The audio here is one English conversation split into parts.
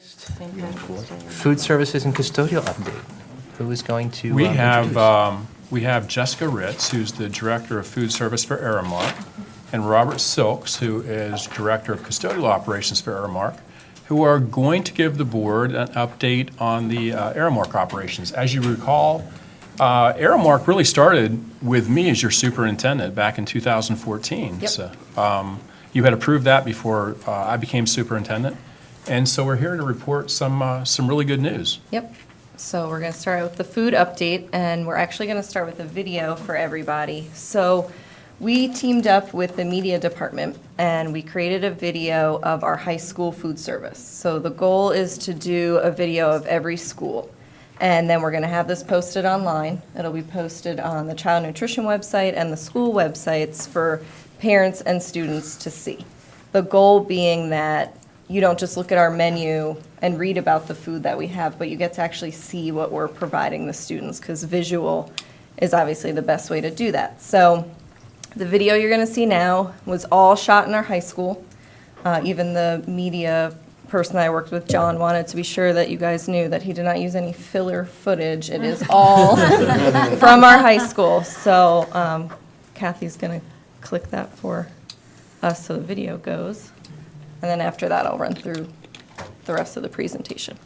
Food services and custodial update. Who is going to We introduce? have Jessica Ritz, who's the Director of Food Service for Aramark, and Robert Silks, who is Director of Custodial Operations for Aramark, who are going to give the board an update on the Aramark operations. As you recall, Aramark really started with me as your superintendent back in 2014. Yep. So, you had approved that before I became superintendent. And so we're here to report some really good news. Yep. So we're going to start with the food update, and we're actually going to start with a video for everybody. So we teamed up with the media department, and we created a video of our high school food service. So the goal is to do a video of every school. And then we're going to have this posted online. It'll be posted on the child nutrition website and the school websites for parents and students to see. The goal being that you don't just look at our menu and read about the food that we have, but you get to actually see what we're providing the students, because visual is obviously the best way to do that. So the video you're going to see now was all shot in our high school. Even the media person I worked with, John, wanted to be sure that you guys knew that he did not use any filler footage. It is all from our high school. So Kathy's going to click that for us so the video goes. And then after that, I'll run through the rest of the presentation.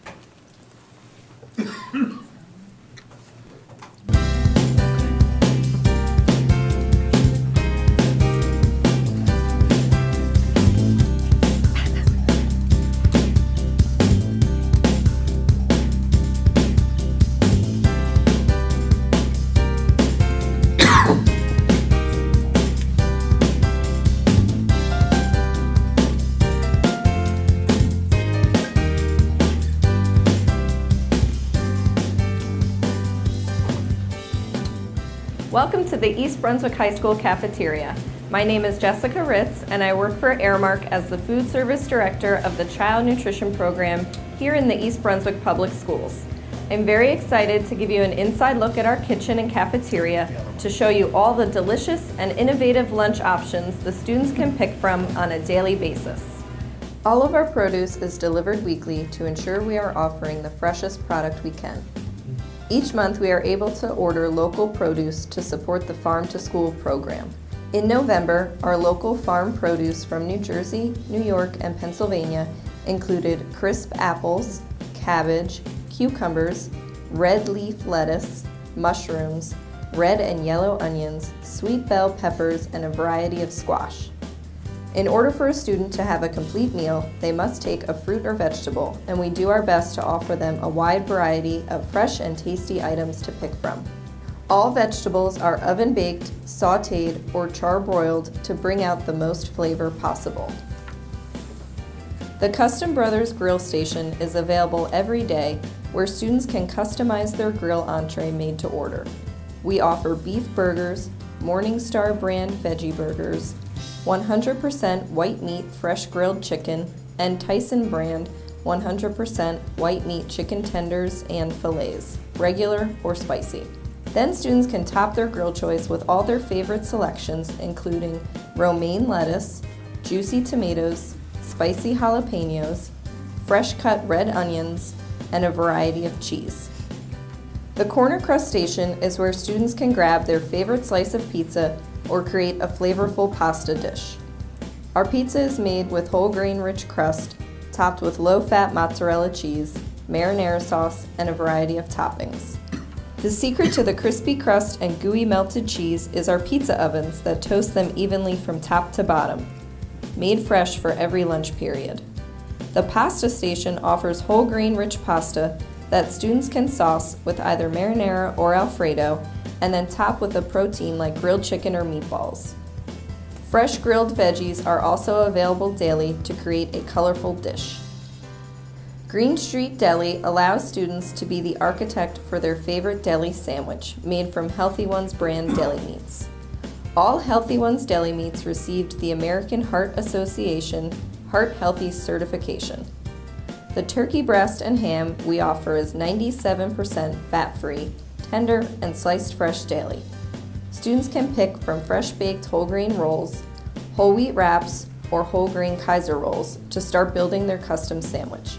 Welcome to the East Brunswick High School cafeteria. My name is Jessica Ritz, and I work for Aramark as the Food Service Director of the Child Nutrition Program here in the East Brunswick Public Schools. I'm very excited to give you an inside look at our kitchen and cafeteria to show you all the delicious and innovative lunch options the students can pick from on a daily basis. All of our produce is delivered weekly to ensure we are offering the freshest product we can. Each month, we are able to order local produce to support the Farm to School program. In November, our local farm produce from New Jersey, New York, and Pennsylvania included crisp apples, cabbage, cucumbers, red leaf lettuce, mushrooms, red and yellow onions, sweet bell peppers, and a variety of squash. In order for a student to have a complete meal, they must take a fruit or vegetable, and we do our best to offer them a wide variety of fresh and tasty items to pick from. All vegetables are oven-baked, sautéed, or charbroiled to bring out the most flavor possible. The Custom Brothers Grill Station is available every day, where students can customize their grill entree made to order. We offer beef burgers, Morningstar brand veggie burgers, 100% white meat fresh grilled chicken, and Tyson brand 100% white meat chicken tenders and fillets, regular or spicy. Then students can top their grill choice with all their favorite selections, including romaine lettuce, juicy tomatoes, spicy jalapenos, fresh cut red onions, and a variety of cheese. The Corner Crust Station is where students can grab their favorite slice of pizza or create a flavorful pasta dish. Our pizza is made with whole grain rich crust, topped with low-fat mozzarella cheese, marinara sauce, and a variety of toppings. The secret to the crispy crust and gooey melted cheese is our pizza ovens that toast them evenly from top to bottom, made fresh for every lunch period. The Pasta Station offers whole grain rich pasta that students can sauce with either marinara or Alfredo, and then top with a protein like grilled chicken or meatballs. Fresh grilled veggies are also available daily to create a colorful dish. Green Street Deli allows students to be the architect for their favorite deli sandwich, made from Healthy Ones brand deli meats. All Healthy Ones deli meats received the American Heart Association Heart Healthy certification. The turkey breast and ham we offer is 97% fat-free, tender, and sliced fresh daily. Students can pick from fresh-baked whole grain rolls, whole wheat wraps, or whole grain Kaiser rolls to start building their custom sandwich.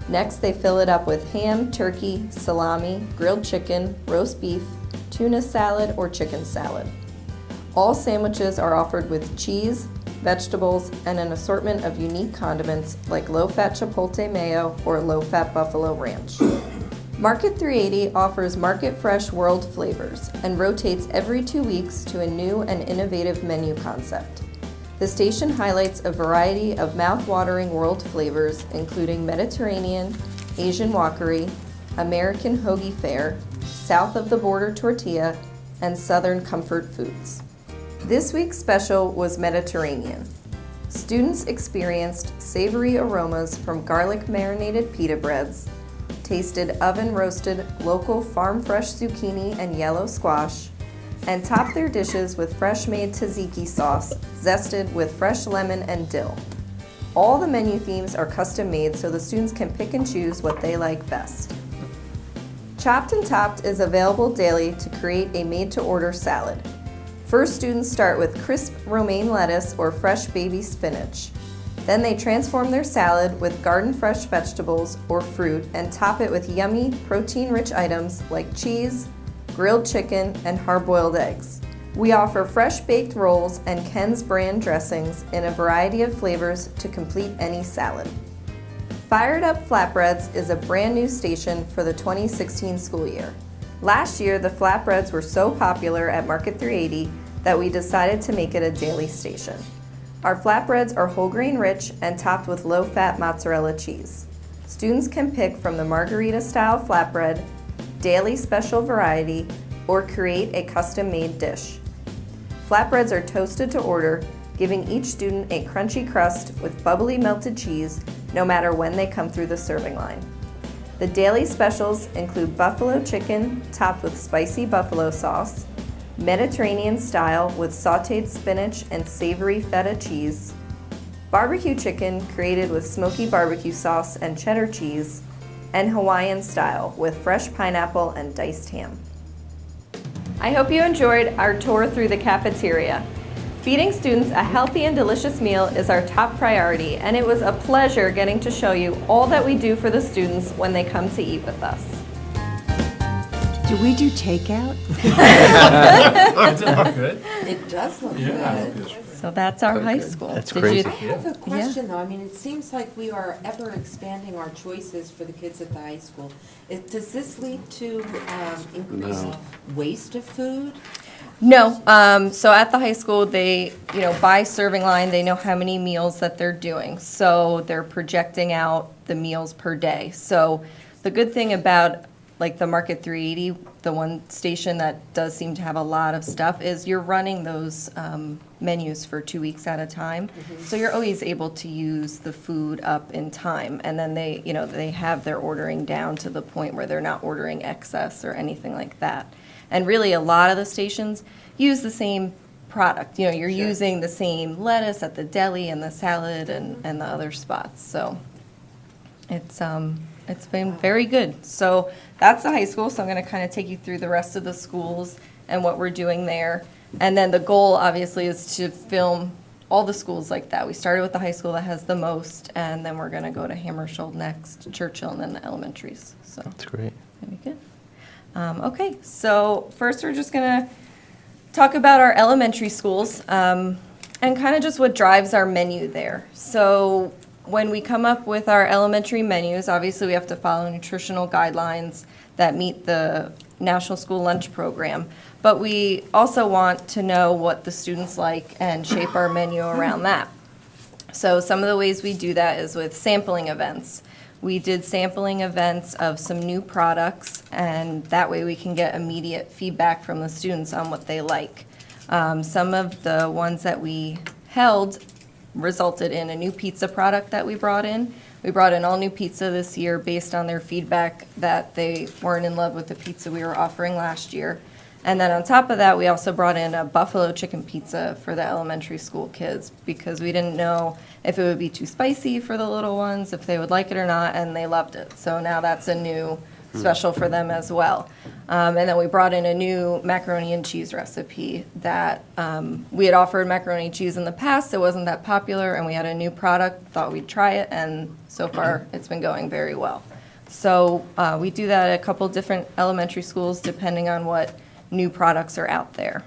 Next, they fill it up with ham, turkey, salami, grilled chicken, roast beef, tuna salad, or chicken salad. All sandwiches are offered with cheese, vegetables, and an assortment of unique condiments like low-fat chipotle mayo or low-fat buffalo ranch. Market 380 offers market-fresh world flavors and rotates every 2 weeks to a new and innovative menu concept. The station highlights a variety of mouth-watering world flavors, including Mediterranean, Asian wokkery, American hoagie fare, south of the border tortilla, and southern comfort foods. This week's special was Mediterranean. Students experienced savory aromas from garlic marinated pita breads, tasted oven-roasted local farm-fresh zucchini and yellow squash, and topped their dishes with fresh-made tzatziki sauce, zested with fresh lemon and dill. All the menu themes are custom-made so the students can pick and choose what they like best. Chopped and Topped is available daily to create a made-to-order salad. First, students start with crisp romaine lettuce or fresh baby spinach. Then they transform their salad with garden-fresh vegetables or fruit and top it with yummy, protein-rich items like cheese, grilled chicken, and hard-boiled eggs. We offer fresh baked rolls and Ken's brand dressings in a variety of flavors to complete any salad. Fired Up Flatbreads is a brand new station for the 2016 school year. Last year, the flatbreads were so popular at Market 380 that we decided to make it a daily station. Our flatbreads are whole grain rich and topped with low-fat mozzarella cheese. Students can pick from the margarita-style flatbread, daily special variety, or create a custom-made dish. Flatbreads are toasted to order, giving each student a crunchy crust with bubbly melted cheese no matter when they come through the serving line. The daily specials include buffalo chicken topped with spicy buffalo sauce, Mediterranean style with sautéed spinach and savory feta cheese, barbecue chicken created with smoky barbecue sauce and cheddar cheese, and Hawaiian style with fresh pineapple and diced ham. I hope you enjoyed our tour through the cafeteria. Feeding students a healthy and delicious meal is our top priority, and it was a pleasure getting to show you all that we do for the students when they come to eat with us. Do we do takeout? Does it look good? It does look Yeah. good. So that's our high school. That's Did crazy. you- I have a question though. I mean, it seems like we are ever expanding our choices for the kids at the high school. Does this lead to increased waste of food? No, so at the high school, they, by serving line, they know how many meals that they're doing. So they're projecting out the meals per day. So the good thing about like the Market 380, the one station that does seem to have a lot of stuff, is you're running those menus for 2 weeks at a time. So you're always able to use the food up in time. And then they have their ordering down to the point where they're not ordering excess or anything like that. And really, a lot of the stations use the same product. You're using the same lettuce at the deli and the salad and the other spots. So it's been very good. So that's the high school. So I'm going to kind of take you through the rest of the schools and what we're doing there. And then the goal, obviously, is to film all the schools like that. We started with the high school that has the most, and then we're going to go to Hammarskjöld next, Churchill, and then the elementaries. So That's great. that'd be good. Okay, so first we're just going to talk about our elementary schools and kind of just what drives our menu there. So when we come up with our elementary menus, obviously we have to follow nutritional guidelines that meet the National School Lunch Program. But we also want to know what the students like and shape our menu around that. So some of the ways we do that is with sampling events. We did sampling events of some new products, and that way we can get immediate feedback from the students on what they like. Some of the ones that we held resulted in a new pizza product that we brought in. We brought in all new pizza this year based on their feedback that they weren't in love with the pizza we were offering last year. And then on top of that, we also brought in a buffalo chicken pizza for the elementary school kids because we didn't know if it would be too spicy for the little ones, if they would like it or not, and they loved it. So now that's a new special for them as well. And then we brought in a new macaroni and cheese recipe that we had offered macaroni and cheese in the past. It wasn't that popular, and we had a new product, thought we'd try it, and so far it's been going very well. So we do that at a couple different elementary schools depending on what new products are out there.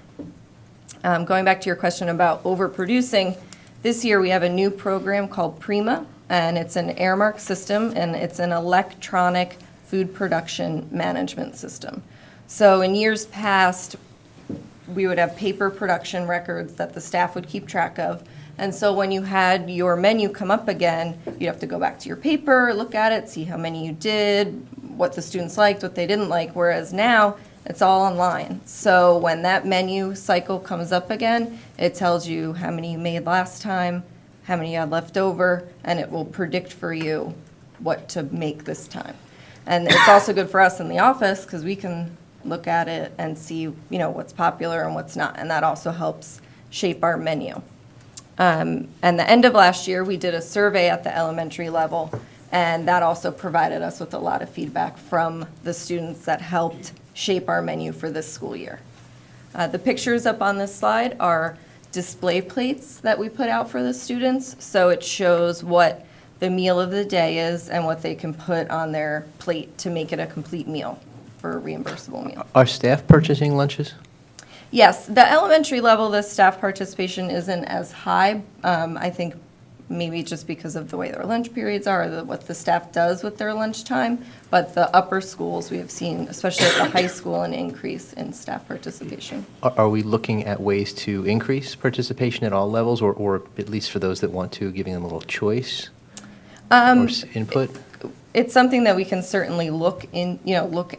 Going back to your question about overproducing, this year we have a new program called Prima, and it's an Airmark system, and it's an electronic food production management system. So in years past, we would have paper production records that the staff would keep track of. And so when you had your menu come up again, you'd have to go back to your paper, look at it, see how many you did, what the students liked, what they didn't like, whereas now it's all online. So when that menu cycle comes up again, it tells you how many you made last time, how many you had left over, and it will predict for you what to make this time. And it's also good for us in the office because we can look at it and see, what's popular and what's not, and that also helps shape our menu. And the end of last year, we did a survey at the elementary level, and that also provided us with a lot of feedback from the students that helped shape our menu for this school year. The pictures up on this slide are display plates that we put out for the students, so it shows what the meal of the day is and what they can put on their plate to make it a complete meal for a reimbursable meal. Are staff purchasing lunches? Yes, the elementary level, the staff participation isn't as high. I think maybe just because of the way their lunch periods are, what the staff does with their lunchtime. But the upper schools, we have seen, especially at the high school, an increase in staff participation. Are we looking at ways to increase participation at all levels, or at least for those that want to, giving them a little choice or input? It's something that we can certainly look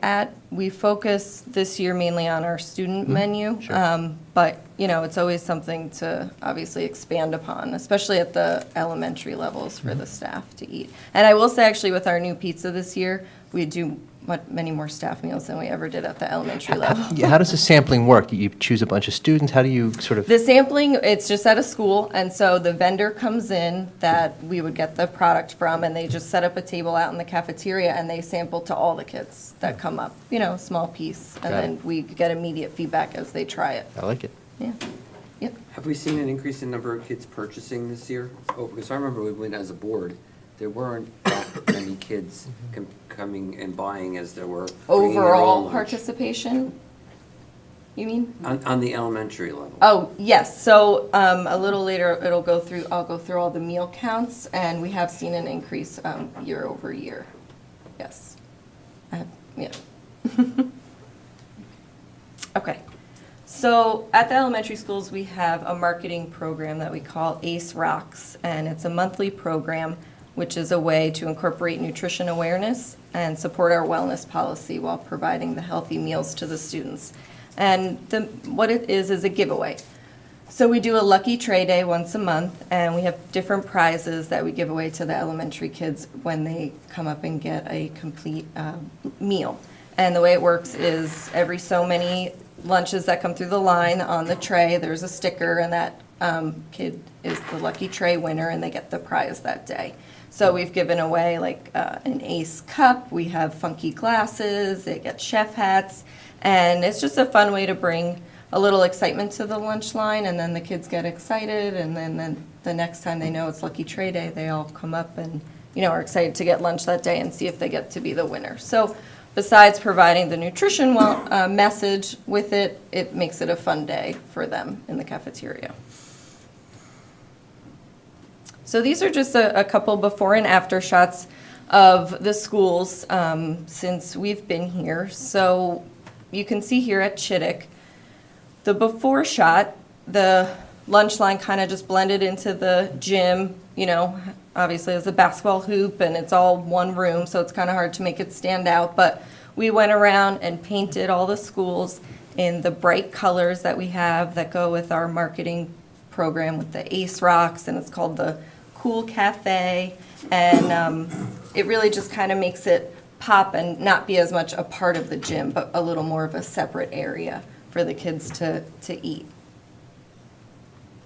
at. We focus this year mainly on our student menu, Sure. but it's always something to obviously expand upon, especially at the elementary levels for the staff to eat. And I will say, actually, with our new pizza this year, we do many more staff meals than we ever did at the elementary level. Yeah, how does the sampling work? You choose a bunch of students? How do you sort of? The sampling, it's just at a school, and so the vendor comes in that we would get the product from, and they just set up a table out in the cafeteria, and they sample to all the kids that come up, a small piece, and Got then it. we get immediate feedback as they try it. I like it. Yeah. Yep. Have we seen an increase in number of kids purchasing this year? Oh, because I remember we went as a board, there weren't that many kids coming and buying as there were bringing their own Overall lunch. participation, you mean? On the elementary level. Oh, yes, so a little later, I'll go through all the meal counts, and we have seen an increase year over year. Yes. Yeah. Okay. So at the elementary schools, we have a marketing program that we call ACE Rocks, and it's a monthly program which is a way to incorporate nutrition awareness and support our wellness policy while providing the healthy meals to the students. And what it is a giveaway. So we do a Lucky Tray Day once a month, and we have different prizes that we give away to the elementary kids when they come up and get a complete meal. And the way it works is every so many lunches that come through the line on the tray, there's a sticker, and that kid is the Lucky Tray winner, and they get the prize that day. So we've given away like an ACE cup, we have funky glasses, they get chef hats, and it's just a fun way to bring a little excitement to the lunch line, and then the kids get excited, and then the next time they know it's Lucky Tray Day, they all come up and are excited to get lunch that day and see if they get to be the winner. So besides providing the nutrition message with it, it makes it a fun day for them in the cafeteria. So these are just a couple before and after shots of the schools since we've been here. So you can see here at Chittick, the before shot, the lunch line kind of just blended into the gym, obviously there's a basketball hoop and it's all one room, so it's kind of hard to make it stand out. But we went around and painted all the schools in the bright colors that we have that go with our marketing program with the ACE Rocks, and it's called the Cool Cafe, and it really just kind of makes it pop and not be as much a part of the gym, but a little more of a separate area for the kids to eat.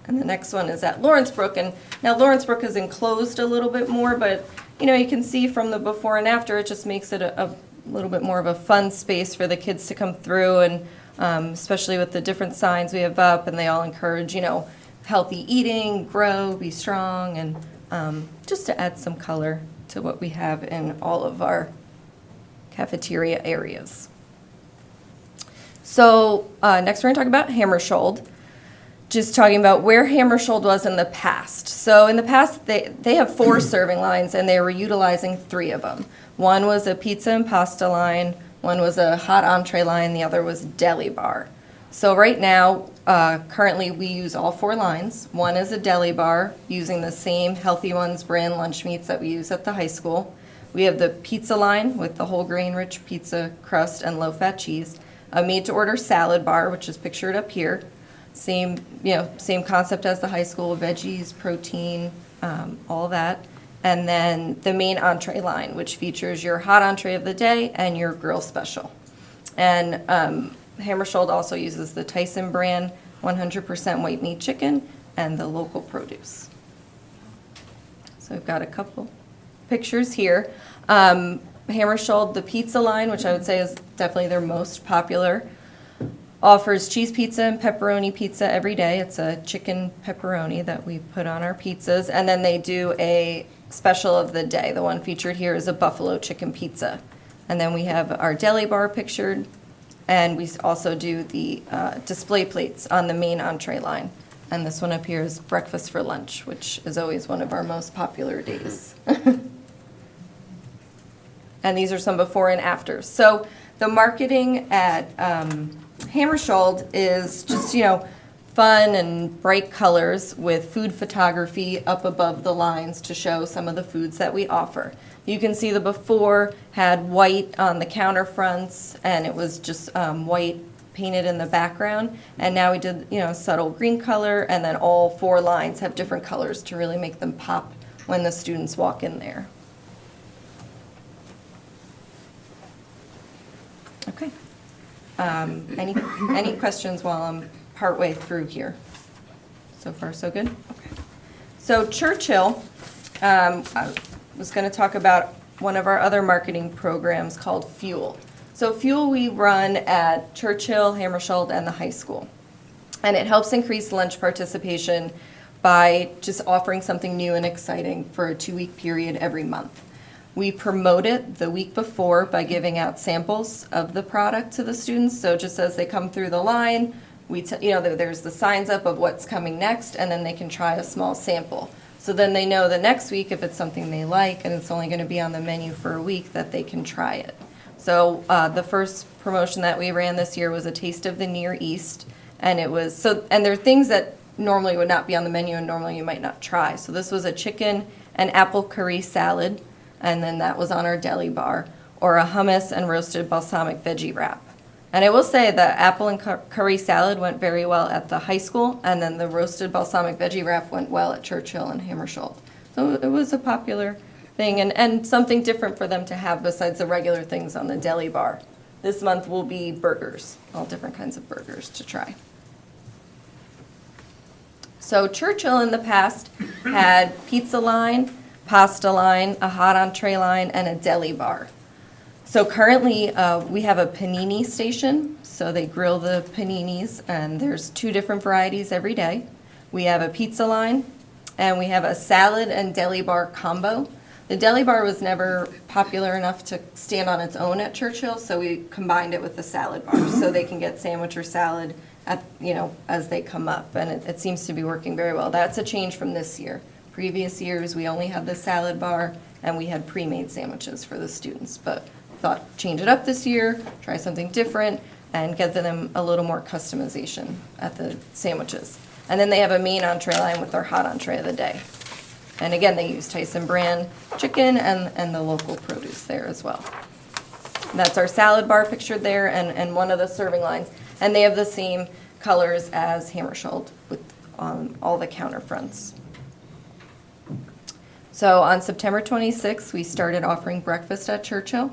And the next one is at Lawrencebrook, and now Lawrencebrook is enclosed a little bit more, but you can see from the before and after, it just makes it a little bit more of a fun space for the kids to come through, and especially with the different signs we have up, and they all encourage, healthy eating, grow, be strong, and just to add some color to what we have in all of our cafeteria areas. So next we're going to talk about Hammersholt. Just talking about where Hammersholt was in the past. So in the past, they have 4 serving lines, and they were utilizing 3 of them. One was a pizza and pasta line, one was a hot entree line, the other was deli bar. So right now, currently we use all 4 lines. One is a deli bar, using the same Healthy Ones brand lunch meats that we use at the high school. We have the pizza line with the whole grain rich pizza crust and low fat cheese. A made to order salad bar, which is pictured up here. Same concept as the high school, veggies, protein, all that. And then the main entree line, which features your hot entree of the day and your grill special. And Hammersholt also uses the Tyson brand 100% white meat chicken and the local produce. So I've got a couple pictures here. Hammersholt, the pizza line, which I would say is definitely their most popular, offers cheese pizza and pepperoni pizza every day. It's a chicken pepperoni that we put on our pizzas. And then they do a special of the day. The one featured here is a buffalo chicken pizza. And then we have our deli bar pictured. And we also do the display plates on the main entree line. And this one up here is breakfast for lunch, which is always one of our most popular days. And these are some before and afters. So the marketing at Hammersholt is just, fun and bright colors with food photography up above the lines to show some of the foods that we offer. You can see the before had white on the counter fronts, and it was just white painted in the background. And now we did, subtle green color, and then all 4 lines have different colors to really make them pop when the students walk in there. Okay. Any questions while I'm partway through here? So far, so good? Okay. So Churchill, I was going to talk about one of our other marketing programs called Fuel. So Fuel we run at Churchill, Hammersholt, and the high school. And it helps increase lunch participation by just offering something new and exciting for a 2-week period every month. We promote it the week before by giving out samples of the product to the students. So just as they come through the line, there's the signs up of what's coming next, and then they can try a small sample. So then they know the next week, if it's something they like and it's only going to be on the menu for a week, that they can try it. So the first promotion that we ran this year was a Taste of the Near East, and and there are things that normally would not be on the menu and normally you might not try. So this was a chicken and apple curry salad, and then that was on our deli bar, or a hummus and roasted balsamic veggie wrap. And I will say the apple and curry salad went very well at the high school, and then the roasted balsamic veggie wrap went well at Churchill and Hammersholt. So it was a popular thing, and something different for them to have besides the regular things on the deli bar. This month will be burgers, all different kinds of burgers to try. So Churchill in the past had pizza line, pasta line, a hot entree line, and a deli bar. So currently we have a panini station, so they grill the paninis, and there's 2 different varieties every day. We have a pizza line, and we have a salad and deli bar combo. The deli bar was never popular enough to stand on its own at Churchill, so we combined it with the salad bar, so they can get sandwich or salad as they come up, and it seems to be working very well. That's a change from this year. Previous years, we only had the salad bar, and we had pre-made sandwiches for the students, but thought change it up this year, try something different, and get them a little more customization at the sandwiches. And then they have a main entree line with their hot entree of the day. And again, they use Tyson brand chicken and the local produce there as well. And that's our salad bar pictured there, and one of the serving lines. And they have the same colors as Hammersholt with all the counter fronts. So on September 26th, we started offering breakfast at Churchill.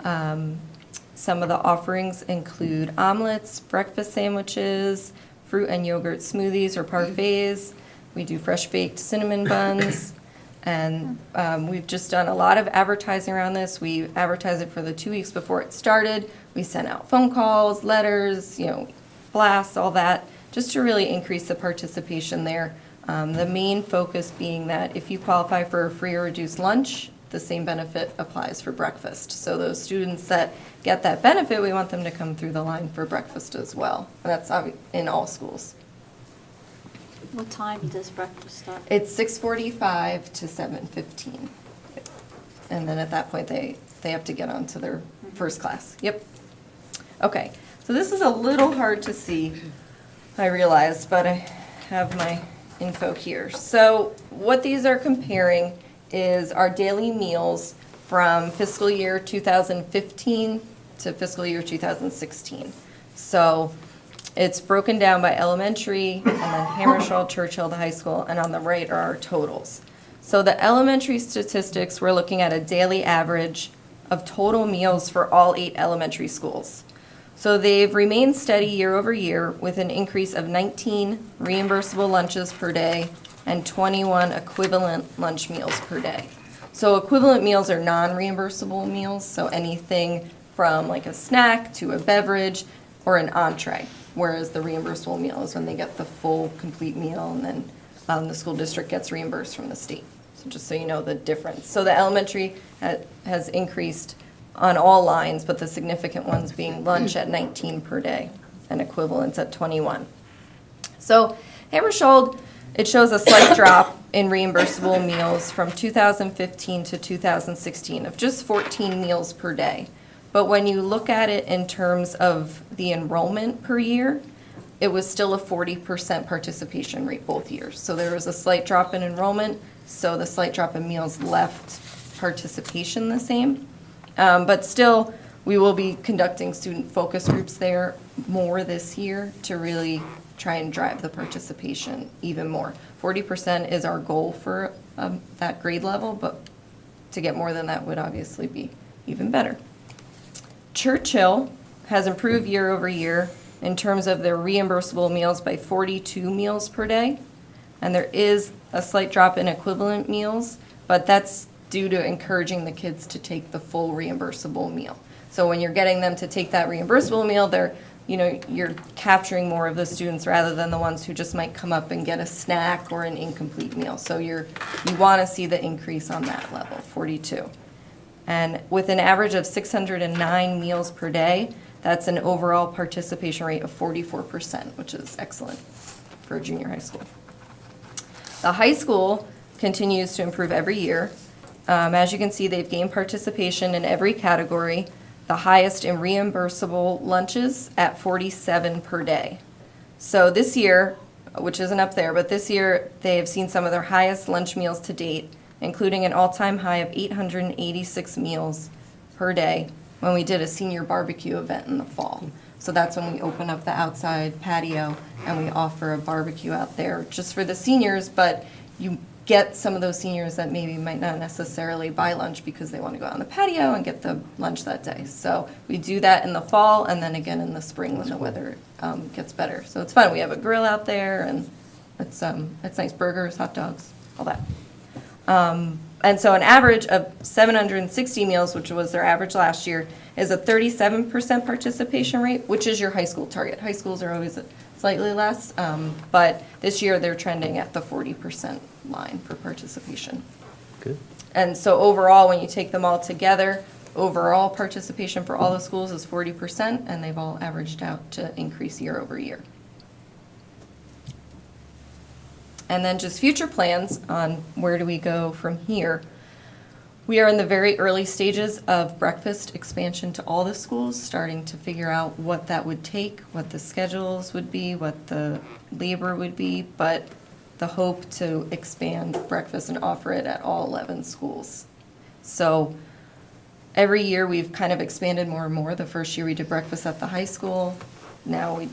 Some of the offerings include omelets, breakfast sandwiches, fruit and yogurt smoothies or parfaits. We do fresh baked cinnamon buns. And we've just done a lot of advertising around this. We advertised it for the 2 weeks before it started. We sent out phone calls, letters, blasts, all that, just to really increase the participation there. The main focus being that if you qualify for a free or reduced lunch, the same benefit applies for breakfast. So those students that get that benefit, we want them to come through the line for breakfast as well. And that's in all schools. What time does breakfast start? It's 6:45 to 7:15. And then at that point, they have to get on to their first class. Yep. Okay, so this is a little hard to see, I realize, but I have my info here. So what these are comparing is our daily meals from fiscal year 2015 to fiscal year 2016. So it's broken down by elementary, and then Hammershaw, Churchill, the high school, and on the right are our totals. So the elementary statistics, we're looking at a daily average of total meals for all 8 elementary schools. So they've remained steady year over year with an increase of 19 reimbursable lunches per day and 21 equivalent lunch meals per day. So equivalent meals are non-reimbursable meals, so anything from like a snack to a beverage or an entree, whereas the reimbursable meal is when they get the full, complete meal, and then the school district gets reimbursed from the state. So just so you know the difference. So the elementary has increased on all lines, but the significant ones being lunch at 19 per day and equivalents at 21. So Hammershaw, it shows a slight drop in reimbursable meals from 2015 to 2016 of just 14 meals per day. But when you look at it in terms of the enrollment per year, it was still a 40% participation rate both years. So there was a slight drop in enrollment, so the slight drop in meals left participation the same. But still, we will be conducting student focus groups there more this year to really try and drive the participation even more. 40% is our goal for that grade level, but to get more than that would obviously be even better. Churchill has improved year over year in terms of their reimbursable meals by 42 meals per day. And there is a slight drop in equivalent meals, but that's due to encouraging the kids to take the full reimbursable meal. So when you're getting them to take that reimbursable meal, you're capturing more of the students rather than the ones who just might come up and get a snack or an incomplete meal. So you want to see the increase on that level, 42. And with an average of 609 meals per day, that's an overall participation rate of 44%, which is excellent for a junior high school. The high school continues to improve every year. As you can see, they've gained participation in every category, the highest in reimbursable lunches at 47 per day. So this year, which isn't up there, but this year they have seen some of their highest lunch meals to date, including an all-time high of 886 meals per day when we did a senior barbecue event in the fall. So that's when we open up the outside patio and we offer a barbecue out there just for the seniors, but you get some of those seniors that maybe might not necessarily buy lunch because they want to go out on the patio and get the lunch that day. So we do that in the fall and then again in the spring when the weather gets better. So it's fun. We have a grill out there and it's nice, burgers, hot dogs, all that. And so an average of 760 meals, which was their average last year, is a 37% participation rate, which is your high school target. High schools are always slightly less, but this year they're trending at the 40% line for participation. Good. And so overall, when you take them all together, overall participation for all the schools is 40%, and they've all averaged out to increase year over year. And then just future plans on where do we go from here. We are in the very early stages of breakfast expansion to all the schools, starting to figure out what that would take, what the schedules would be, what the labor would be, but the hope to expand breakfast and offer it at all 11 schools. So every year we've kind of expanded more and more. The first year we did breakfast at the high school. Now we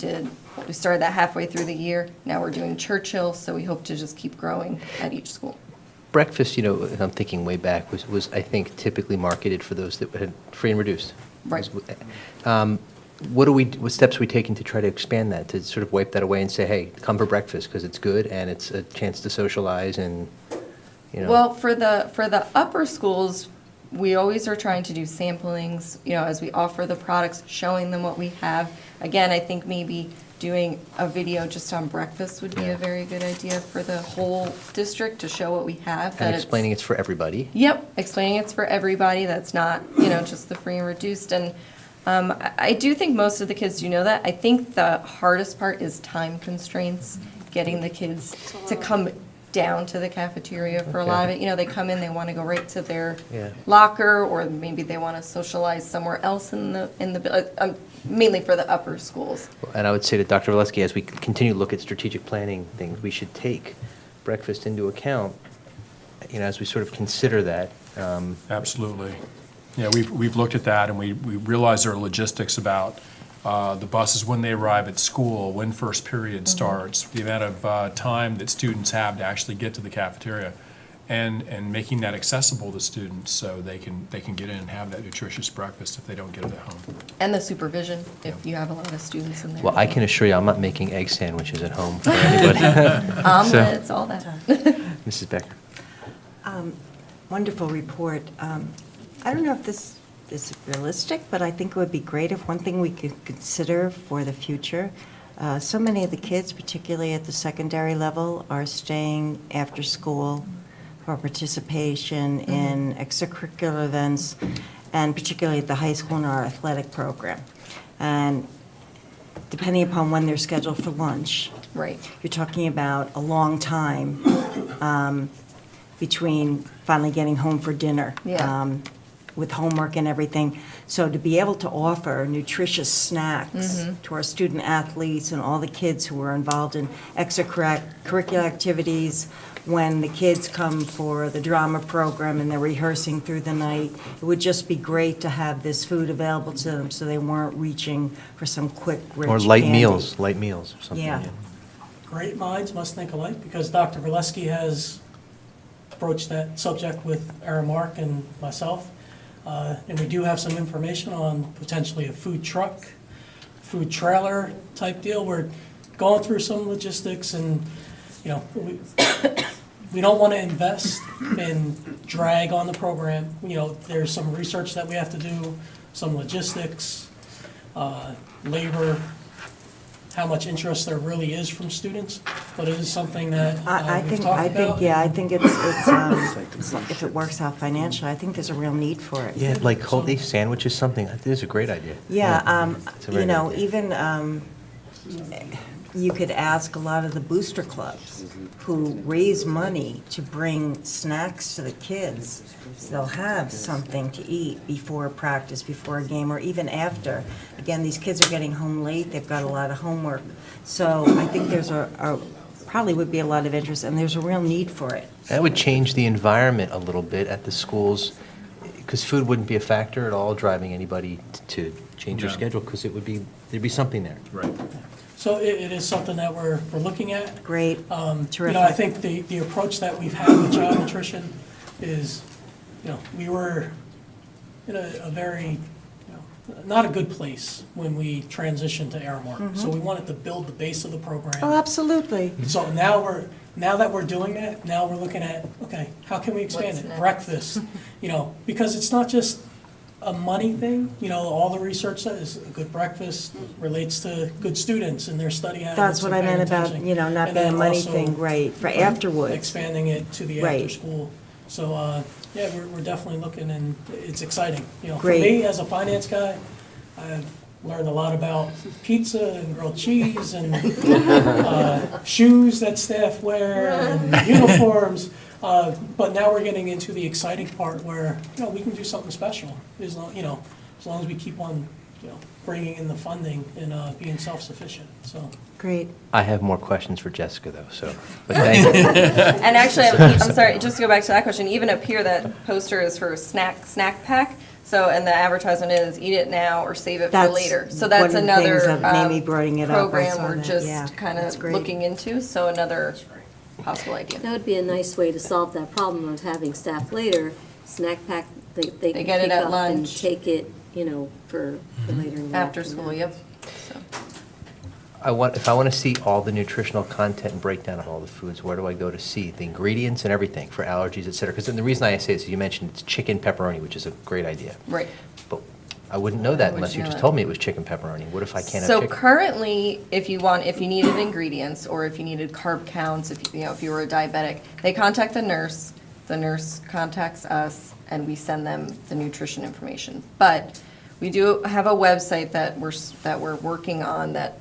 started that halfway through the year. Now we're doing Churchill, so we hope to just keep growing at each school. Breakfast, I'm thinking way back, was I think typically marketed for those that had free and reduced. Right. What steps are we taking to try to expand that, to sort of wipe that away and say, hey, come for breakfast because it's good and it's a chance to socialize and you know? Well, for the upper schools, we always are trying to do samplings, as we offer the products, showing them what we have. Again, I think maybe doing a video just on breakfast would be a very good idea for the whole district to show what we have. And explaining it's for everybody. Yep, explaining it's for everybody, that's not, just the free and reduced. And I do think most of the kids do know that. I think the hardest part is time constraints, getting the kids to come down to the cafeteria for a lot of it. They come in, they want to go right to their locker, or maybe they want to socialize somewhere else in the mainly for the upper schools. And I would say to Dr. Valesky, as we continue to look at strategic planning things, we should take breakfast into account, as we sort of consider that. Absolutely. Yeah, we've looked at that, and we realize there are logistics about the buses when they arrive at school, when first period starts, the amount of time that students have to actually get to the cafeteria, and making that accessible to students so they can get in and have that nutritious breakfast if they don't get it at home. And the supervision, if you have a lot of students in there. Well, I can assure you, I'm not making egg sandwiches at home for anybody. Omelets, all that. Mrs. Becker. Wonderful report. I don't know if this is realistic, but I think it would be great if one thing we could consider for the future, so many of the kids, particularly at the secondary level, are staying after school for participation in extracurricular events, and particularly at the high school in our athletic program. And depending upon when they're scheduled for lunch, Right. you're talking about a long time between finally getting home for dinner. Yeah. With homework and everything. So to be able to offer nutritious snacks to our student athletes and all the kids who are involved in extracurricular activities, when the kids come for the drama program and they're rehearsing through the night, it would just be great to have this food available to them so they weren't reaching for some quick, rich Or light candy. meals or something. Yeah. Great minds must think alike, because Dr. Valesky has broached that subject with Aramark and myself. And we do have some information on potentially a food truck, food trailer type deal. We're going through some logistics, and, we don't want to invest and drag on the program. There's some research that we have to do, some logistics, labor, how much interest there really is from students, but it is something that we've talked about. I think it's if it works out financially, I think there's a real need for it. Yeah, like whole leaf sandwiches, something. This is a great idea. Yeah, It's a very good idea. even, you could ask a lot of the booster clubs who raise money to bring snacks to the kids. So they'll have something to eat before practice, before a game, or even after. Again, these kids are getting home late, they've got a lot of homework. So I think there's probably would be a lot of interest, and there's a real need for it. That would change the environment a little bit at the schools, because food wouldn't be a factor at all driving anybody to change their No. schedule, because there'd be something there. Right. So it is something that we're looking at. Great, I terrific. think the approach that we've had with child nutrition is, we were in a very, not a good place when we transitioned to Aramark. So we wanted to build the base of the program. Oh, absolutely. So now that we're doing that, now we're looking at, okay, how can we expand What's it? next? Breakfast, because it's not just a money thing. All the research says a good breakfast relates to good students and their study habits. That's what I and paying meant about, attention. not And being a then money also thing, right, for afterwards. expanding it to the Right. after school. So, we're definitely looking, and it's exciting. For Great. me, as a finance guy, I've learned a lot about pizza and grilled cheese and shoes that staff wear and uniforms. But now we're getting into the exciting part where, we can do something special, as long as we keep on, bringing in the funding and being self-sufficient, so. Great. I have more questions for Jessica, though, so, but thank you. And actually, I'm sorry, just to go back to that question, even up here, that poster is for snack pack. So, and the advertisement is eat it now or save it for That's later. So one that's of the another things that Mamie bringing it up, I program saw we're that. just Yeah, kind that's of great. looking into, so another possible idea. That would be a nice way to solve that problem of having staff later, snack pack, they can get it pick at up lunch. and take it, for later in the After school, afternoon. yep. So, If I want to see all the nutritional content and breakdown of all the foods, where do I go to see the ingredients and everything for allergies, et cetera? Because the reason I say is you mentioned it's chicken pepperoni, which is a great idea. Right. But I wouldn't know that How would unless you you know just that? told me it was chicken pepperoni. What if I can't have So chicken? currently, if you needed ingredients, or if you needed carb counts, if you were a diabetic, they contact the nurse contacts us, and we send them the nutrition information. But we do have a website that we're working on that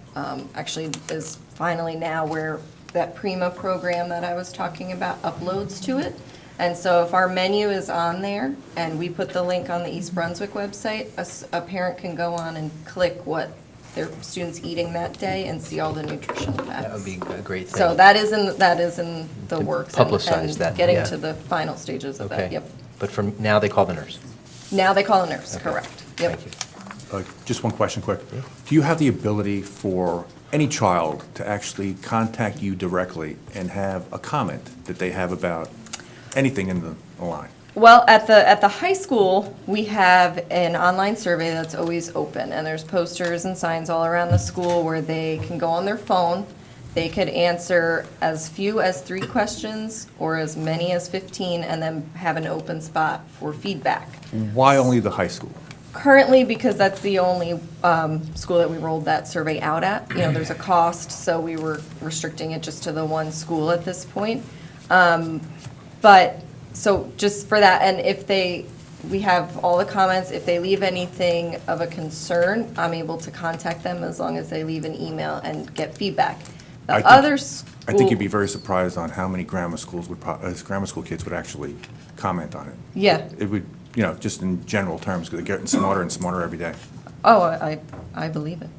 actually is finally now where that Prima program that I was talking about uploads to it. And so if our menu is on there and we put the link on the East Brunswick website, a parent can go on and click what their student's eating that day and see all the nutritional facts. That would be a great thing. So that is in the To works. and- publicize and that, Getting yeah. to the final stages of that, Okay. yep. But from now, they call the nurse. Now they call a nurse, Okay. correct. Yep. Thank you. Just one question quick. Do you have the ability for any child to actually contact you directly and have a comment that they have about anything in the line? Well, at the high school, we have an online survey that's always open, and there's posters and signs all around the school where they can go on their phone. They could answer as few as 3 questions or as many as 15, and then have an open spot for feedback. Why only the high school? Currently, because that's the only school that we rolled that survey out at. You know, there's a cost, so we were restricting it just to the one school at this point. But, so just for that, and we have all the comments, if they leave anything of a concern, I'm able to contact them as long as they leave an email and get feedback. The I think- other I think you'd school- be very surprised on how many grammar school kids would actually comment on it. Yeah. It would, just in general terms, because they're getting smarter and smarter every day. Oh, I believe it.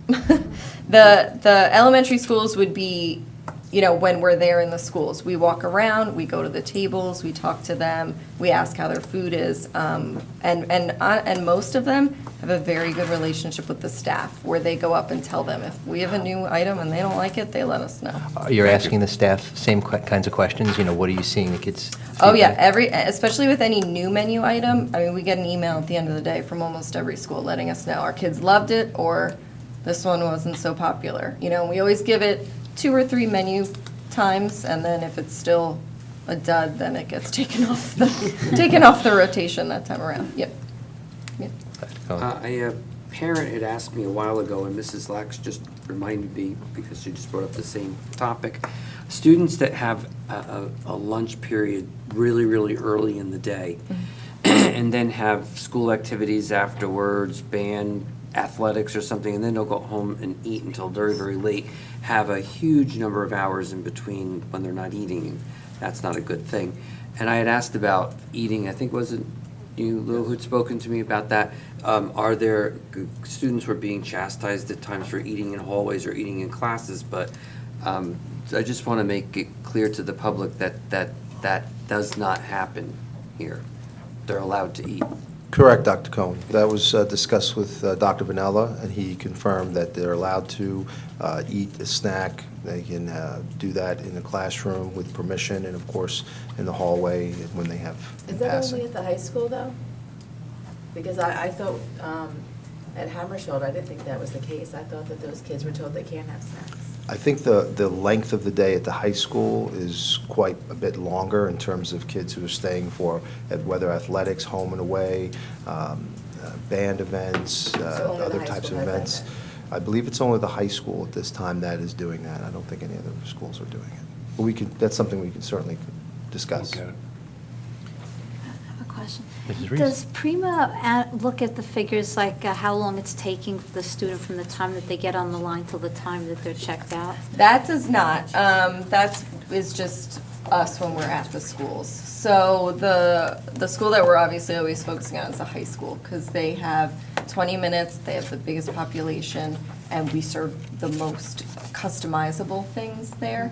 The elementary schools would be, when we're there in the schools. We walk around, we go to the tables, we talk to them, we ask how their food is. And most of them have a very good relationship with the staff, where they go up and tell them. If we have a new item and they don't like it, they let us know. You're asking the staff same kinds of questions? What are you seeing the kids? Oh, yeah, feedback? especially with any new menu item, we get an email at the end of the day from almost every school letting us know our kids loved it, or this one wasn't so popular. We always give it 2 or 3 menu times, and then if it's still a dud, then it gets taken off the rotation that time around. Yep. A parent had asked me a while ago, and Mrs. Lax just reminded me, because she just brought up the same topic. Students that have a lunch period really, really early in the day, and then have school activities afterwards, band, athletics or something, and then they'll go home and eat until very, very late, have a huge number of hours in between when they're not eating. That's not a good thing. And I had asked about eating, I think, was it you, Lou, who'd spoken to me about that? Are there, students were being chastised at times for eating in hallways or eating in classes, but I just want to make it clear to the public that does not happen here. They're allowed to eat. Correct, Dr. Cohen. That was discussed with Dr. Vanella, and he confirmed that they're allowed to eat a snack. They can do that in the classroom with permission, and of course, in the hallway when they have Is that passing. only at the high school, though? Because I thought, at Hammersholt, I didn't think that was the case. I thought that those kids were told they can't have snacks. I think the length of the day at the high school is quite a bit longer in terms of kids who are staying for whether athletics, home and away, band events, only the other high types school of has that events. then? I believe it's only the high school at this time that is doing that. I don't think any other schools are doing it. But that's something we can certainly discuss. Look at it. I have a question. Mrs. Reese? Does Prima look at the figures, like how long it's taking for the student from the time that they get on the line till the time that they're checked out? That does not. That is just us when we're at the schools. So the school that we're obviously always focusing on is the high school, because they have 20 minutes, they have the biggest population, and we serve the most customizable things there.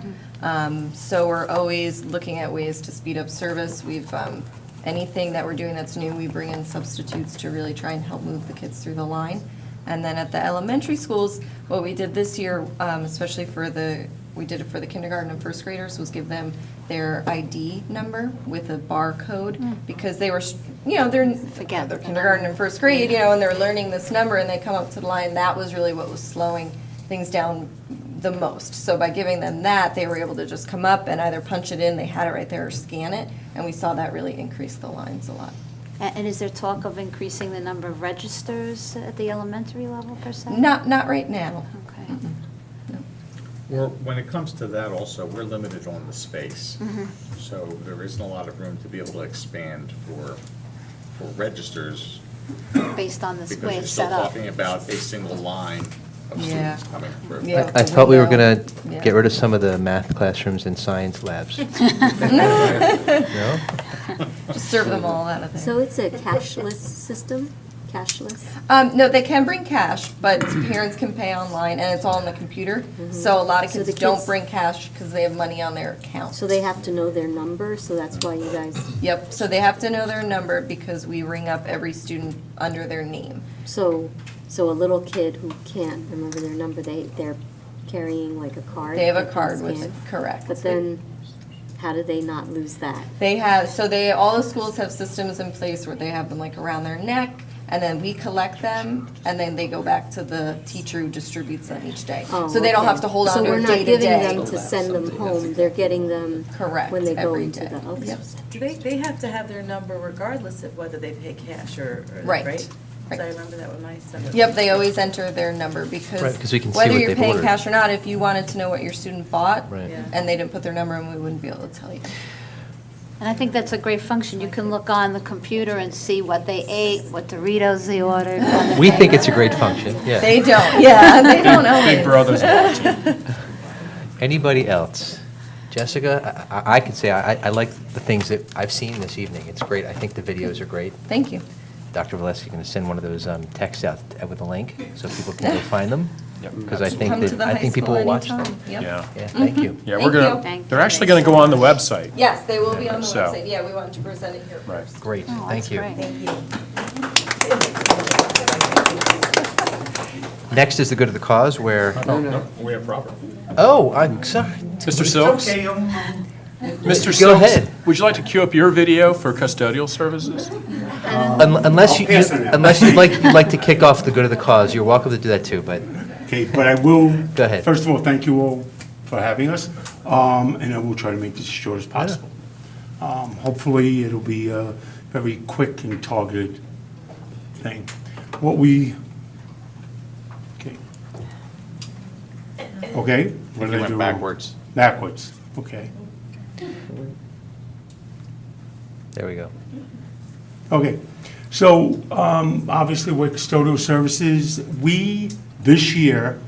So we're always looking at ways to speed up service. We've anything that we're doing that's new, we bring in substitutes to really try and help move the kids through the line. And then at the elementary schools, what we did this year, especially we did it for the kindergarten and first graders, was give them their ID number with a barcode, because they were, they're kindergarten and first grade, and they're learning this number, and they come up to the line. That was really what was slowing things down the most. So by giving them that, they were able to just come up and either punch it in, they had it right there, or scan it, and we saw that really increase the lines a lot. And is there talk of increasing the number of registers at the elementary level per se? Not right now. Okay. Well, when it comes to that also, we're limited on the space. Mm-hmm. So there isn't a lot of room to be able to expand for registers. Based on the Because way you're it's still set up. talking about a single line of Yeah. students coming through. Yeah. I thought we were Window. going to Yeah. get rid of some of the math classrooms and science labs. No? Just serve them all out of there. So it's a cashless system, cashless? No, they can bring cash, but parents can pay online, and it's all on the computer. So a lot of So kids the don't kids- bring cash because they have money on their account. So they have to know their number, so that's why you guys, Yep, so they have to know their number because we ring up every student under their name. so a little kid who can't remember their number, they're carrying like a card? They have a that can card with scan? it, correct. But then, how do they not lose that? All the schools have systems in place where they have them like around their neck, and then we collect them, and then they go back to the teacher who distributes them each day. Oh, So they don't okay. have to hold on to it day to So we're not giving day. them to send them home, they're getting them Correct, when they go every into day. the, okay. Yep. They have to have their number regardless of whether they pay cash or Right, right? right. So I remember that with my son. Yep, they always enter their number Right, because 'cause we can see whether what you're they've paying ordered. cash or not, if you wanted to know what your student bought Right. Yeah. and they didn't put their number in, we wouldn't be able to tell you. And I think that's a great function. You can look on the computer and see what they ate, what Doritos they ordered. We think it's a great function, yeah. They don't, yeah, they don't always. Big Brother's watching. Anybody else? Jessica, I could say I like the things that I've seen this evening. It's great. I think the videos are great. Thank you. Dr. Valesky going to send one of those texts out with a link so people can go find them. Because I think Come to that, the I high think people school will watch them. anytime. Yep. Yeah. Yeah, thank you. Yeah, Thank we're you. gonna, Thank they're you. actually gonna go on the website. Yes, they will be on the So- website. Yeah, we wanted to present it here Right. first. Great, Oh, thank that's you. great. Next is the good of the cause where, No, we have Robert. oh, I'm sorry. Mr. Silks? Mr. Silks? Go ahead. Would you like to queue up your video for custodial services? Unless you'd like to kick off the good of the cause, you're welcome to do that too, but Okay, but I will. Go ahead. First of all, thank you all for having us, and I will try to make this as short as possible. Hopefully, it'll be a very quick and targeted thing. Okay. Okay? What did I You went do wrong? backwards. Backwards, okay. there we go. Okay, so obviously with custodial services, this year,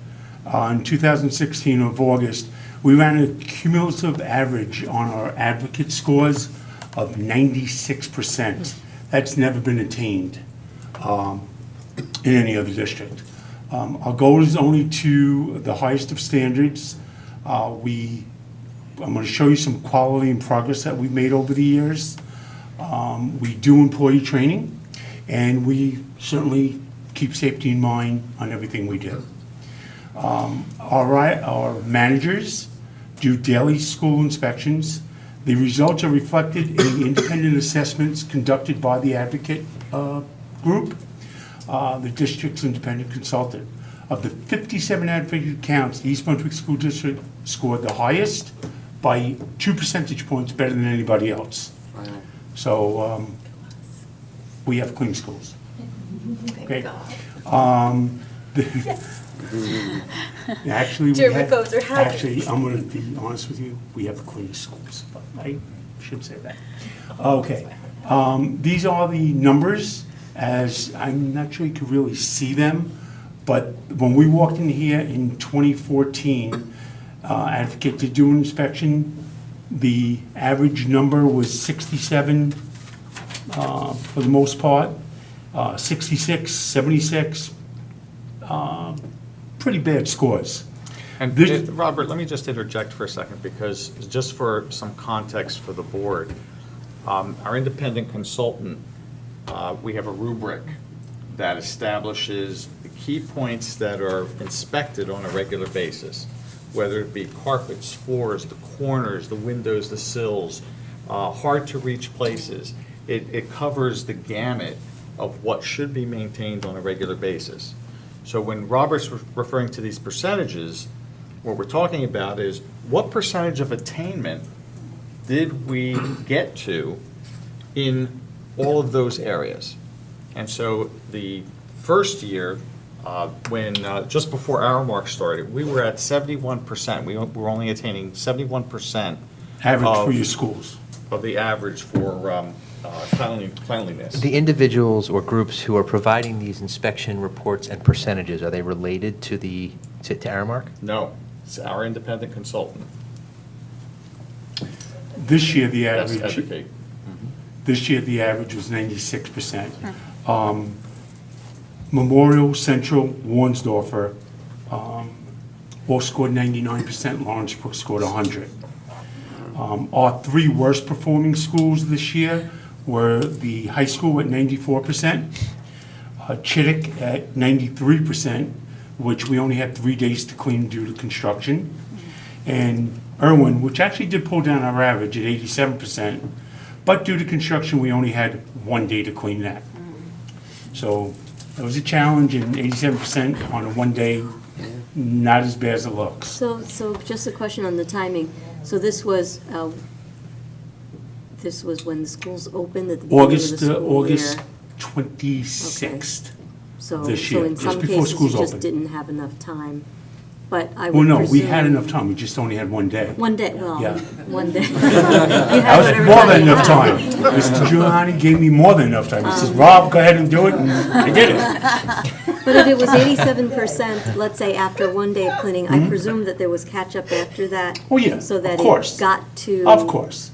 in 2016 of August, we ran a cumulative average on our advocate scores of 96%. That's never been attained in any other district. Our goal is only to the highest of standards. I'm going to show you some quality and progress that we've made over the years. We do employee training, and we certainly keep safety in mind on everything we do. Our managers do daily school inspections. The results are reflected in the independent assessments conducted by the advocate group, the district's independent consultant. Of the 57 advocate counts, the East Brunswick School District scored the highest by 2 percentage points better than anybody else. So we have clean schools. Okay. Actually, actually, I'm going to be honest with you, we have the cleanest schools, but I should say that. Okay. These are the numbers, as I'm not sure you can really see them, but when we walked in here in 2014, Advocate did do an inspection. The average number was 67 for the most part, 66, 76, pretty bad scores. And This- Robert, let me just interject for a second, because just for some context for the board, our independent consultant, we have a rubric that establishes the key points that are inspected on a regular basis, whether it be carpets, floors, the corners, the windows, the sills, hard-to-reach places. It covers the gamut of what should be maintained on a regular basis. So when Robert's referring to these percentages, what we're talking about is what percentage of attainment did we get to in all of those areas? And so the first year, when, just before our mark started, we were at 71%. We were only attaining 71%. Average for your schools. Of the average for cleanliness. The individuals or groups who are providing these inspection reports and percentages, are they related to to Aramark? No, it's our independent consultant. This year, the Yes, average, educate. this year, the average was 96%. Memorial, Central, Warnsdorfer, all scored 99%, Lawrence Brook scored 100. Our three worst performing schools this year were the high school at 94%, Chittick at 93%, which we only had 3 days to clean due to construction, and Irwin, which actually did pull down our average at 87%, but due to construction, we only had 1 day to clean that. So it was a challenge, and 87% on a 1 day, not as bad as it looks. So just a question on the timing. So this was when the schools opened at the beginning of the school August year? 26th. So this year, in just some before cases, you schools just opened. didn't have enough time. But I Well, would no, we had presume- enough time, we just only had 1 day. 1 day, well, Yeah. 1 day. You That had was whatever more than you enough had. time. Mr. Giuliani gave me more than enough time. He says, Rob, go ahead and do it, and I did it. But if it was 87%, let's say after 1 day of cleaning, I presume that there was catch-up after that? Oh, yeah, So of that course. it got to... Of course.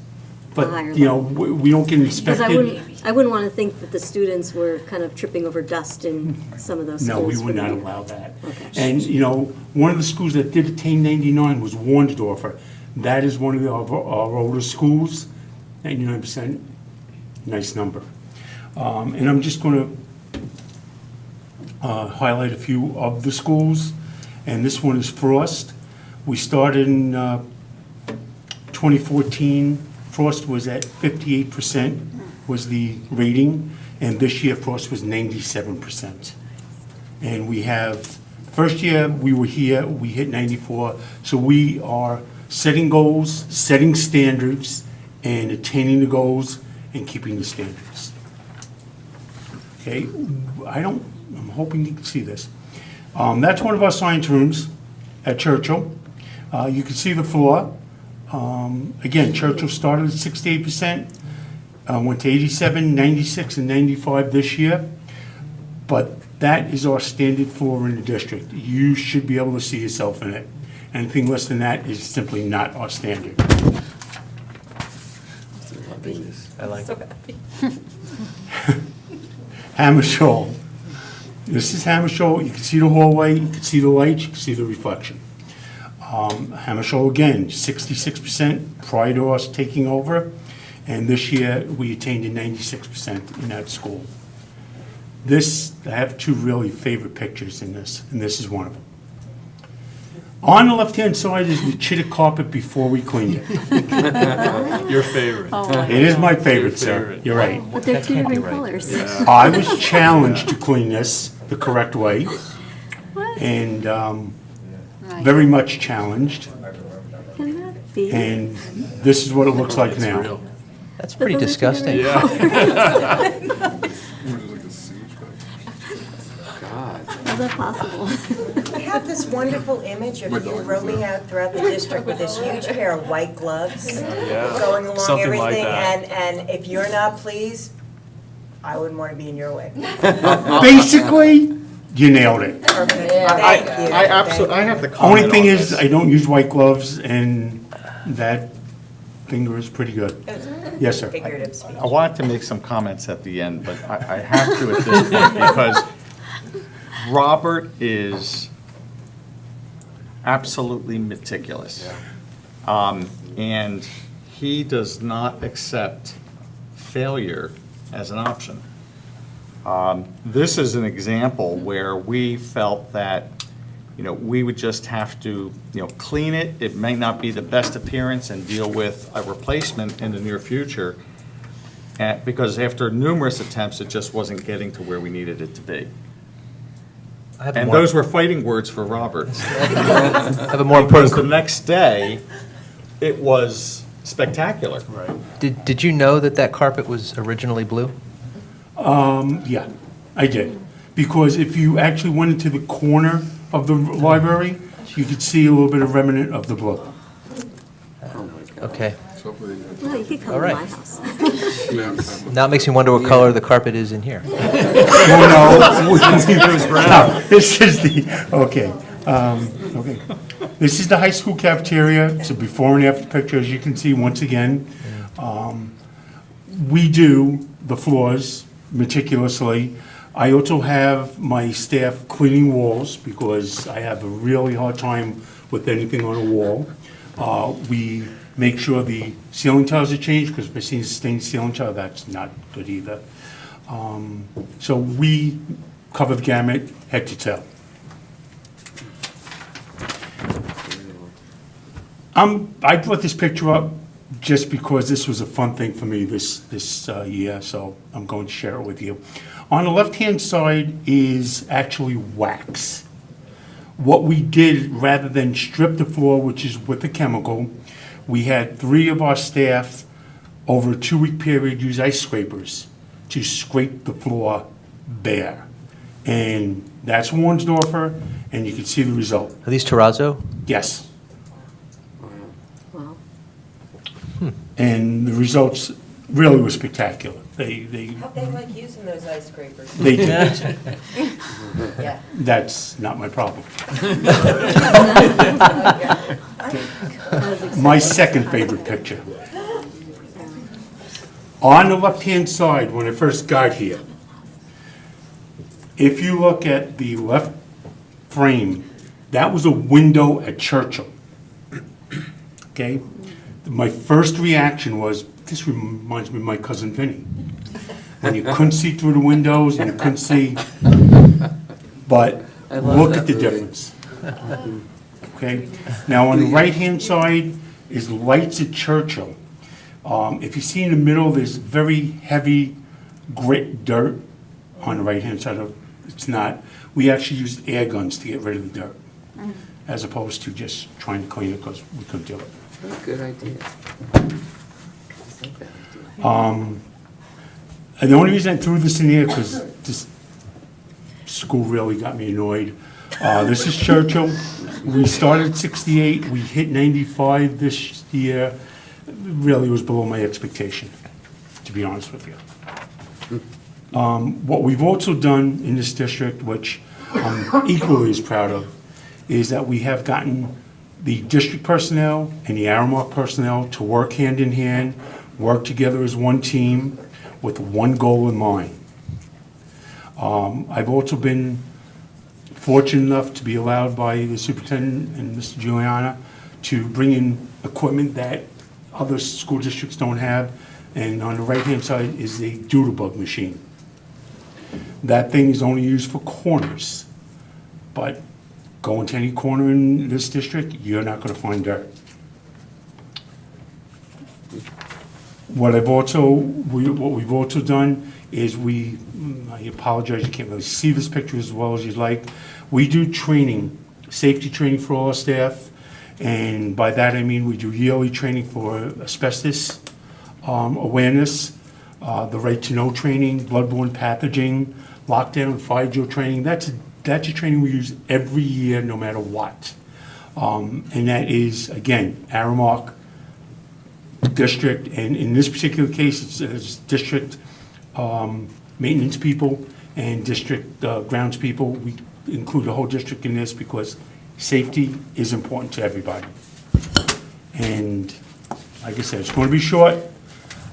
higher But, you know, level. we don't get Because inspected. I wouldn't want to think that the students were kind of tripping over dust in some of those schools. No, we for would the not year. allow that. Okay. And, you know, one of the schools that did attain 99 was Warnsdorfer. That is one of our older schools, 99%, nice number. And I'm just going to highlight a few of the schools, and this one is Frost. We started in 2014, Frost was at 58% was the rating, and this year Frost was 97%. And we have, first year we were here, we hit 94, so we are setting goals, setting standards, and attaining the goals and keeping the standards. Okay, I'm hoping you can see this. That's one of our science rooms at Churchill. You can see the floor. Again, Churchill started at 68%, went to 87, 96, and 95 this year. But that is our standard floor in the district. You should be able to see yourself in it. Anything less than that is simply not our standard. I like it. Hammershoal. This is Hammershoal. You can see the hallway, you can see the lights, you can see the reflection. Hammershoal again, 66% prior to us taking over, and this year we attained a 96% in that school. I have two really favorite pictures in this, and this is one of them. On the left-hand side is the Chittick carpet before we cleaned it. Your favorite. It is my favorite, sir. favorite. You're right. But they're two can't be different right. colors. I was challenged to clean this the correct way, and very much challenged, Can that be? and this is what it looks like now. That's pretty But those are disgusting. different God. Is that possible? I have this wonderful image of you roaming out throughout the district with this huge pair of white gloves, going along Something like everything, that. and if you're not pleased, I wouldn't want to be in your way. Basically, you nailed it. Perfect, thank you. I absolutely, I have the comment Only thing on is, this. I don't use white gloves, and that finger is pretty good. Yes, sir. Figurative speech. I wanted to make some comments at the end, but I have to at this point because Robert is absolutely meticulous. And he does not accept failure as an option. This is an example where we felt that, we would just have to, clean it. It may not be the best appearance and deal with a replacement in the near future. Because after numerous attempts, it just wasn't getting to where we needed it to be. I have a And more- those were fighting words for Robert. I have a more Because important. the next day, it was spectacular. Right. Did you know that that carpet was originally blue? Yeah, I did. Because if you actually went into the corner of the library, you could see a little bit of remnant of the blue. Okay. Well, you could come All to right. my house. Now it makes me wonder what color the carpet is in here. No, this is the, okay, okay. This is the high school cafeteria. It's a before and after picture, as you can see, once again. We do the floors meticulously. I also have my staff cleaning walls because I have a really hard time with anything on a wall. We make sure the ceiling tiles are changed because if I see a stained ceiling tile, that's not good either. So we cover the gamut, head to toe. I brought this picture up just because this was a fun thing for me this year, so I'm going to share it with you. On the left-hand side is actually wax. What we did, rather than strip the floor, which is with the chemical, we had 3 of our staff over a 2-week period use ice scrapers to scrape the floor bare. And that's Warnsdorfer, and you can see the result. Are these terrazzo? Yes. Wow. And the results really were spectacular. They How'd they like using those ice scrapers? did. Yeah. That's not my problem. That was My exciting. second favorite picture. On the left-hand side, when I first got here, if you look at the left frame, that was a window at Churchill. Okay? My first reaction was, this reminds me of my cousin Vinny. When you couldn't see through the windows and you couldn't see, but I love look that at the movie. difference. Okay? Now, on the right-hand side is lights at Churchill. If you see in the middle, there's very heavy grit dirt on the right-hand side of, it's not. We actually used air guns to get rid of the dirt, as opposed to just trying to clean it because we couldn't do it. Good idea. I like that idea. And the only reason I threw this in here, because this school really got me annoyed. This is Churchill. We started at 68, we hit 95 this year. Really was below my expectation, to be honest with you. What we've also done in this district, which I'm equally as proud of, is that we have gotten the district personnel and the Aramark personnel to work hand in hand, work together as one team with one goal in mind. I've also been fortunate enough to be allowed by the superintendent and Mr. Giuliana to bring in equipment that other school districts don't have. And on the right-hand side is a doodle-bug machine. That thing is only used for corners, but go into any corner in this district, you're not gonna find dirt. What we've also done is I apologize, you can't really see this picture as well as you'd like. We do training, safety training for all our staff, and by that I mean we do yearly training for asbestos awareness, the right to know training, bloodborne pathogen, lockdown and fire drill training. That's a training we use every year, no matter what. And that is, again, Aramark district, and in this particular case, it's district maintenance people and district grounds people. We include the whole district in this because safety is important to everybody. And like I said, it's going to be short.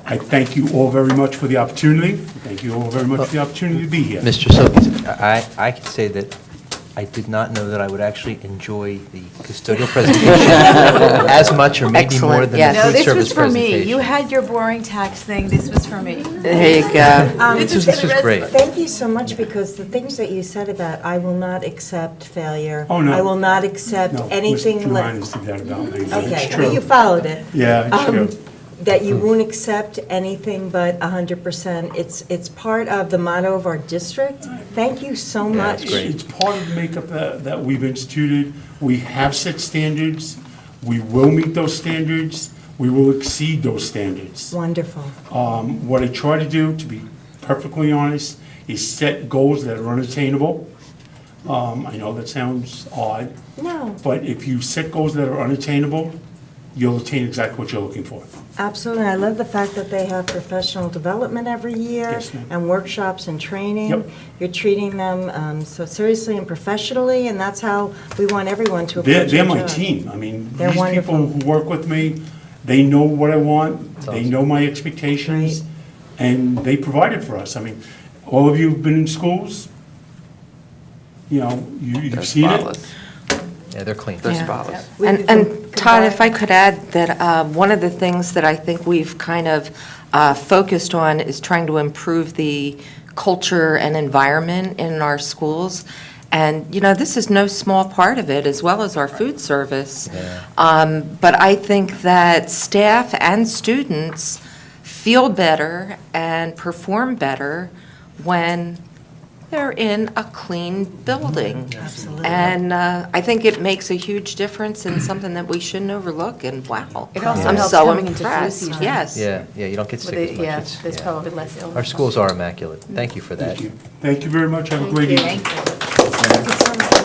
I thank you all very much for the opportunity. Thank you all very much for the opportunity to be here. Mr. Silkins, I can say that I did not know that I would actually enjoy the custodial presentation as much or maybe more Excellent, than yes. the No, food this service was for me. presentation. You had your boring tax thing, this was for me. There you go. This was great. Thank you so much, because the things that you said about, I will not accept failure. Oh, no. I will not accept No, anything Mr. less. Giuliana said that about me. Okay, It's true. you followed it. Yeah, it's true. that you won't accept anything but 100%. It's part of the motto of our district. Thank you so much. It's part of the makeup that we've instituted. We have set standards. We will meet those standards. We will exceed those standards. Wonderful. What I try to do, to be perfectly honest, is set goals that are unattainable. I know that sounds odd, No, but if you set goals that are unattainable, you'll attain exactly what you're looking for. absolutely. I love the fact that they have professional development every year Yes, ma'am. and workshops and training. Yep. You're treating them so seriously and professionally, and that's how we want everyone to approach They're our my job. team. I mean, They're these people wonderful. who work with me, they know what I want, they awesome. know my expectations, and they provide it for us. I mean, all of you have been in schools, you know, you've seen it. Yeah, they're clean. They're Yeah. spotless. And Todd, if I could add that one of the things that I think we've kind of focused on is trying to improve the culture and environment in our schools. And, you know, this is no small part of it, as well as our food service. But I think that staff and students feel better and perform better when they're in a clean building. Absolutely. And I think it makes a huge difference and something that we shouldn't overlook, and wow. It also I'm helps so coming into flu impressed, season. yes. Yeah, you don't get sick as much. Yeah, It's- there's yeah. probably less illness. Our schools are immaculate. Thank you for that. Thank you very much, have a great evening.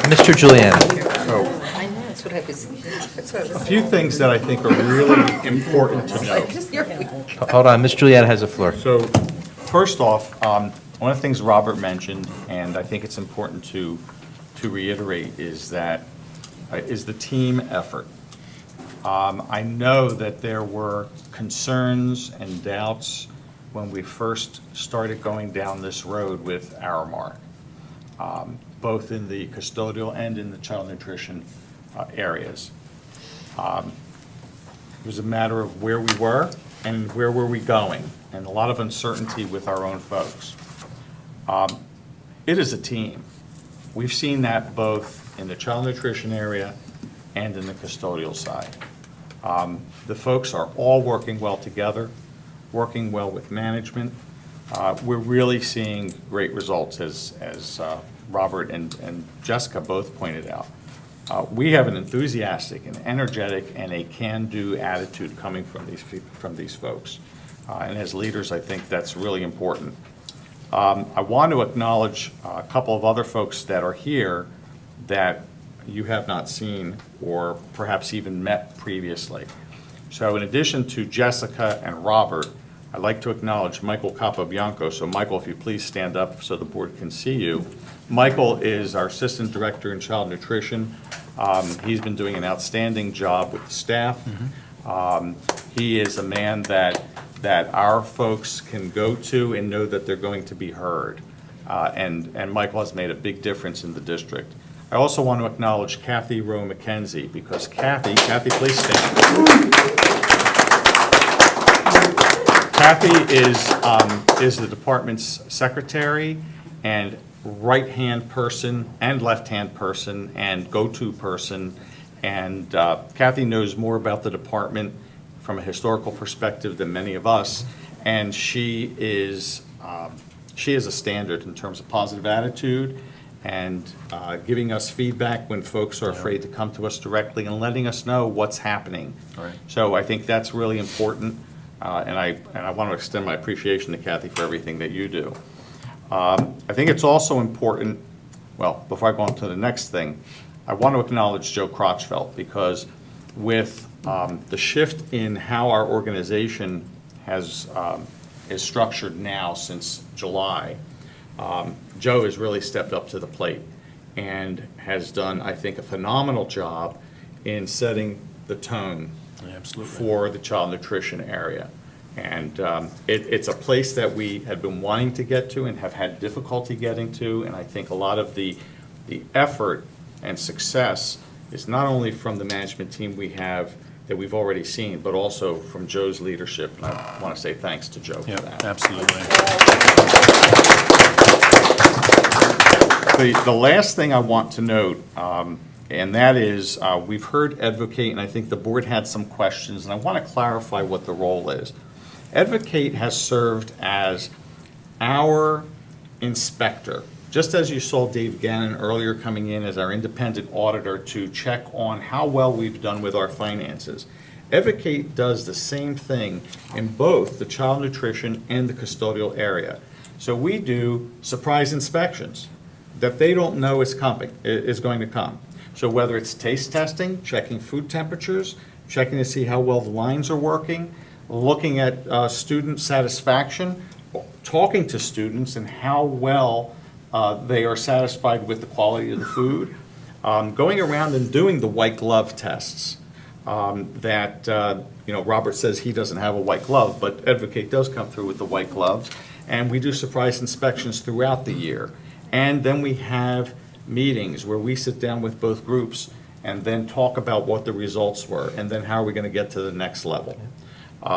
Mr. Juliana. I know, that's what I was, that's what I A was. few things that I think are really important to note. Hold on, Ms. Juliana has the floor. So, first off, one of the things Robert mentioned, and I think it's important to reiterate, is that, is the team effort. I know that there were concerns and doubts when we first started going down this road with Aramark, both in the custodial and in the child nutrition areas. It was a matter of where we were and where were we going, and a lot of uncertainty with our own folks. It is a team. We've seen that both in the child nutrition area and in the custodial side. The folks are all working well together, working well with management. We're really seeing great results, as Robert and Jessica both pointed out. We have an enthusiastic and energetic and a can-do attitude coming from these folks. And as leaders, I think that's really important. I want to acknowledge a couple of other folks that are here that you have not seen or perhaps even met previously. So in addition to Jessica and Robert, I'd like to acknowledge Michael Capobianco. So Michael, if you please stand up so the board can see you. Michael is our Assistant Director in Child Nutrition. He's been doing an outstanding job with the staff. He is a man that our folks can go to and know that they're going to be heard. And Michael has made a big difference in the district. I also want to acknowledge Kathy Rowe McKenzie, because Kathy, please stand. Kathy is the department's secretary and right-hand person and left-hand person and go-to person. And Kathy knows more about the department from a historical perspective than many of us. And she is a standard in terms of positive attitude and giving us feedback when folks are afraid to come to us directly and letting us know what's happening. Right. So I think that's really important. And I want to extend my appreciation to Kathy for everything that you do. I think it's also important, well, before I go on to the next thing, I want to acknowledge Joe Crotchfeld, because with the shift in how our organization is structured now since July, Joe has really stepped up to the plate and has done, I think, a phenomenal job in setting the tone for the child nutrition area. And it's a place that we had been wanting to get to and have had difficulty getting to, and I think a lot of the effort and success is not only from the management team we have that we've already seen, but also from Joe's leadership, and I want to say thanks to Joe for that. Absolutely. The last thing I want to note And that is, we've heard Advocate, and I think the board had some questions, and I want to clarify what the role is. Advocate has served as our inspector, just as you saw Dave Gannon earlier coming in as our independent auditor to check on how well we've done with our finances. Advocate does the same thing in both the child nutrition and the custodial area. So we do surprise inspections that they don't know is going to come. So whether it's taste testing, checking food temperatures, checking to see how well the lines are working, looking at student satisfaction, talking to students and how well they are satisfied with the quality of the food, going around and doing the white glove tests that, Robert says he doesn't have a white glove, but Advocate does come through with the white gloves. And we do surprise inspections throughout the year. And then we have meetings where we sit down with both groups and then talk about what the results were, and then how are we going to get to the next level.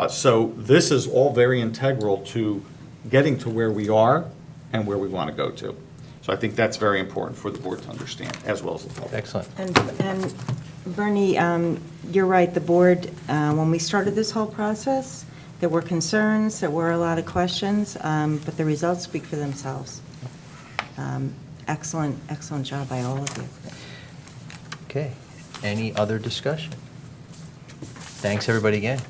So this is all very integral to getting to where we are and where we want to go to. So I think that's very important for the board to understand, as well as the public. Excellent. And Bernie, you're right, the board, when we started this whole process, there were concerns, there were a lot of questions, but the results speak for themselves. Excellent, excellent job by all of you. Okay. Any other discussion? Thanks, everybody, again.